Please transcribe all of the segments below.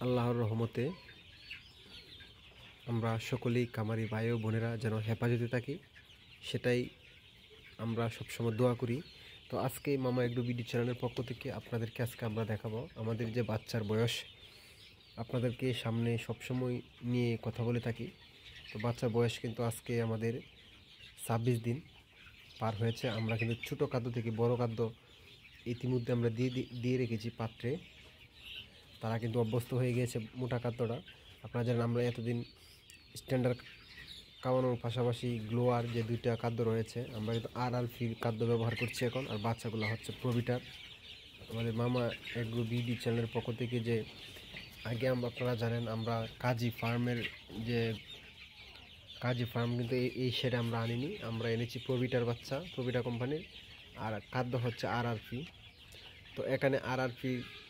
আল্লাহর রহমতে আমরা সকলেই কামারি ভাই ও বোনেরা যেন হেফাজতে থাকি, সেটাই আমরা সবসময় দোয়া করি। তো আজকে মামা এগ্রো বিডি চ্যানেলের পক্ষ থেকে আপনাদেরকে আজকে আমরা দেখাবো আমাদের যে বাচ্চার বয়স। আপনাদেরকে সামনে সবসময় নিয়ে কথা বলে থাকি। তো বাচ্চার বয়স কিন্তু আজকে আমাদের 26 দিন পার হয়েছে। আমরা কিন্তু ছোটো খাদ্য থেকে বড় খাদ্য ইতিমধ্যে আমরা দিয়ে রেখেছি পাত্রে। তারা কিন্তু অভ্যস্ত হয়ে গিয়েছে মোটা খাদ্যটা। আপনারা জানেন আমরা এতদিন স্ট্যান্ডার্ড খাওয়ানোর পাশাপাশি গ্লোয়ার যে দুইটা খাদ্য রয়েছে, আমরা কিন্তু RRP খাদ্য ব্যবহার করছি এখন। আর বাচ্চাগুলো হচ্ছে প্রোভিটার। আমাদের মামা এগ্রো বিডি চ্যানেলের পক্ষ থেকে যে আগে আপনারা জানেন আমরা কাজী ফার্মের যে কাজী ফার্ম কিন্তু এই শেডে আমরা আনিনি, আমরা এনেছি প্রোভিটার বাচ্চা, প্রোভিটা কোম্পানির। আর খাদ্য হচ্ছে RRP। তো এখানে RRP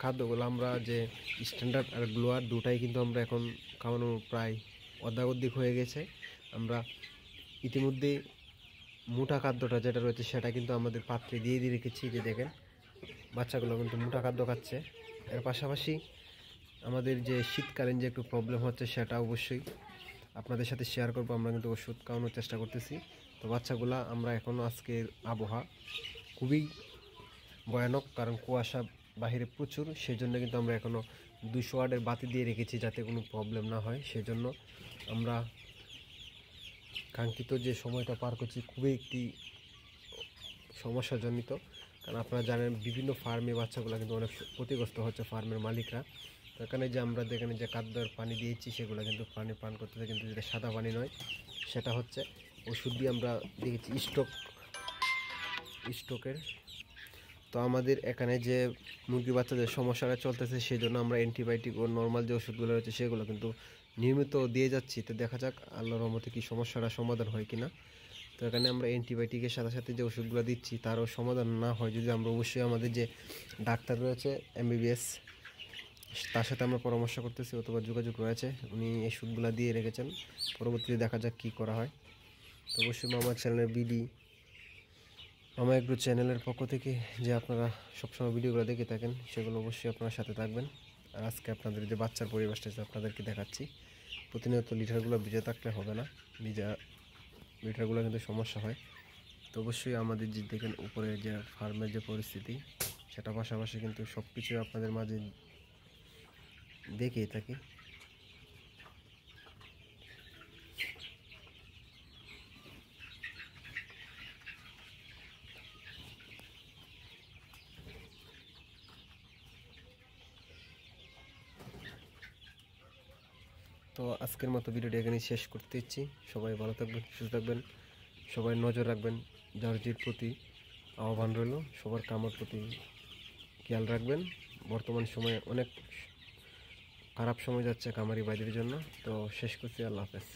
খাদ্যগুলো আমরা যে স্ট্যান্ডার্ড আর গ্লোয়ার দুটাই কিন্তু আমরা এখন খাওয়ানো প্রায় অর্ধেক হয়ে গেছে। আমরা ইতিমধ্যে মোটা খাদ্যটা যেটা রয়েছে সেটা কিন্তু আমাদের পাত্রে দিয়ে রেখেছি। যে দেখেন বাচ্চাগুলো কিন্তু মোটা খাদ্য খাচ্ছে। এর পাশাপাশি আমাদের যে শীতকালীন যে একটু প্রবলেম হচ্ছে সেটা অবশ্যই আপনাদের সাথে শেয়ার করবো। আমরা কিন্তু ওষুধ খাওয়ানোর চেষ্টা করতেছি। তো বাচ্চাগুলা আমরা এখনও আজকের আবহাওয়া খুবই ভয়ানক, কারণ কুয়াশা বাহিরে প্রচুর, সেই জন্য কিন্তু আমরা এখনও 200 ওয়াটের বাতি দিয়ে রেখেছি যাতে কোনো প্রবলেম না হয়। সেজন্য আমরা কাঙ্ক্ষিত যে সময়টা পার করছি খুবই একটি সমস্যাজনিত। কারণ আপনারা জানেন বিভিন্ন ফার্মে বাচ্চাগুলো কিন্তু অনেক ক্ষতিগ্রস্ত হচ্ছে ফার্মের মালিকরা। তো এখানে যে আমরা এখানে যে খাদ্যের পানি দিয়েছি সেগুলো কিন্তু পানি পান করতেছে, কিন্তু যেটা সাদা পানি নয়, সেটা হচ্ছে ওষুধ দিয়ে আমরা দেখেছি স্টকের। তো আমাদের এখানে যে মুরগি বাচ্চাদের সমস্যাটা চলতেছে সেই জন্য আমরা অ্যান্টিবায়োটিক ও নর্মাল যে ওষুধগুলো রয়েছে সেগুলো কিন্তু নিয়মিত দিয়ে যাচ্ছি। তো দেখা যাক আল্লাহর রহমতে কি সমস্যাটা সমাধান হয় কিনা। তো এখানে আমরা অ্যান্টিবায়োটিকের সাথে সাথে যে ওষুধগুলো দিচ্ছি তারও সমাধান না হয় যদি আমরা অবশ্যই আমাদের যে ডাক্তার রয়েছে MBBS তার সাথে আমরা পরামর্শ করতেছি অথবা যোগাযোগ রয়েছে, উনি এই ওষুধগুলো দিয়ে রেখেছেন। পরবর্তীতে দেখা যাক কী করা হয়। তো অবশ্যই মামা চ্যানেলের মামা এগ্রো চ্যানেলের পক্ষ থেকে যে আপনারা সবসময় ভিডিওগুলো দেখে থাকেন সেগুলো অবশ্যই আপনার সাথে থাকবেন। আর আজকে আপনাদের যে বাচ্চার পরিবেশটা আপনাদেরকে দেখাচ্ছি। প্রতিনিয়ত লিটারগুলো ভিজে থাকলে হবে না, লিটারগুলো কিন্তু সমস্যা হয়। তো অবশ্যই আমাদের যে দেখেন উপরে যে ফার্মের যে পরিস্থিতি সেটা পাশাপাশি কিন্তু সব কিছু আপনাদের মাঝে দেখেই থাকি। তো আজকের মতো ভিডিওটি এখানেই শেষ করতে ইচ্ছি। সবাই ভালো থাকবেন, সুস্থ থাকবেন, সবাই নজর রাখবেন। জার্জির প্রতি আহ্বান রইল, সবার কামার প্রতি খেয়াল রাখবেন। বর্তমান সময়ে অনেক খারাপ সময় যাচ্ছে কামারি ভাইদের জন্য। তো শেষ করছি, আল্লাহ হাফেজ।